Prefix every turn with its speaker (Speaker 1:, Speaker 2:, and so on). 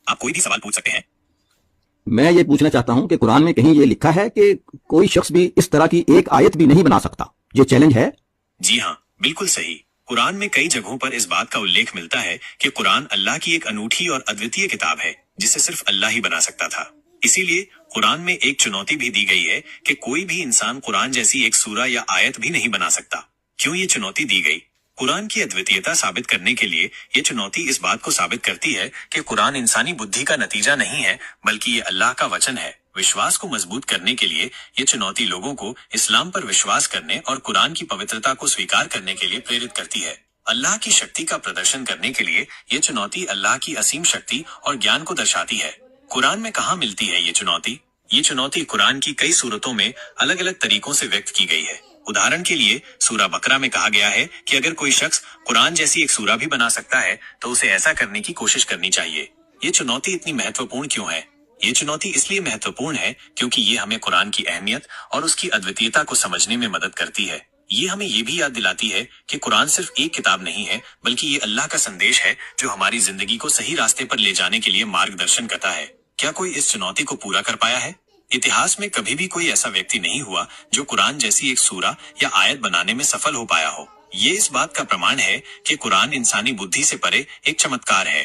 Speaker 1: आप कोई भी सवाल पूछ सकते हैं।
Speaker 2: मैं ये पूछना चाहता हूं कि कुरान में कहीं ये लिखा है कि कोई शख्स भी इस तरह की एक आयत भी नहीं बना सकता? ये चैलेंज है?
Speaker 1: जी हाँ, बिल्कुल सही। कुरान में कई जगहों पर इस बात का उल्लेख मिलता है कि कुरान अल्लाह की एक अनूठी और अद्वितीय किताब है जिसे सिर्फ अल्लाह ही बना सकता था। इसीलिए कुरान में एक चुनौती भी दी गई है कि कोई भी इंसान कुरान जैसी एक सूरा या आयत भी नहीं बना सकता। क्यों ये चुनौती दी गई? कुरान की अद्वितीयता साबित करने के लिए ये चुनौती इस बात को साबित करती है कि कुरान इंसानी बुद्धि का नतीजा नहीं है, बल्कि ये अल्लाह का वचन है। विश्वास को मजबूत करने के लिए ये चुनौती लोगों को इस्लाम पर विश्वास करने और कुरान की पवित्रता को स्वीकार करने के लिए प्रेरित करती है। अल्लाह की शक्ति का प्रदर्शन करने के लिए ये चुनौती अल्लाह की असीम शक्ति और ज्ञान को दर्शाती है। कुरान में कहाँ मिलती है ये चुनौती? ये चुनौती कुरान की कई सूरतों में अलग अलग तरीकों से व्यक्त की गई है। उदाहरण के लिए सूरा बकरा में कहा गया है कि अगर कोई शख्स कुरान जैसी एक सूरा भी बना सकता है तो उसे ऐसा करने की कोशिश करनी चाहिए। ये चुनौती इतनी महत्वपूर्ण क्यों है? ये चुनौती इसलिए महत्वपूर्ण है क्योंकि ये हमें कुरान की अहमियत और उसकी अद्वितीयता को समझने में मदद करती है। ये हमें ये भी याद दिलाती है कि कुरान सिर्फ एक किताब नहीं है, बल्कि ये अल्लाह का संदेश है जो हमारी जिंदगी को सही रास्ते पर ले जाने के लिए मार्गदर्शन करता है। क्या कोई इस चुनौती को पूरा कर पाया है? इतिहास में कभी भी कोई ऐसा व्यक्ति नहीं हुआ जो कुरान जैसी एक सूरा या आयत बनाने में सफल हो पाया हो। ये इस बात का प्रमाण है कि कुरान इंसानी बुद्धि से परे एक चमत्कार है।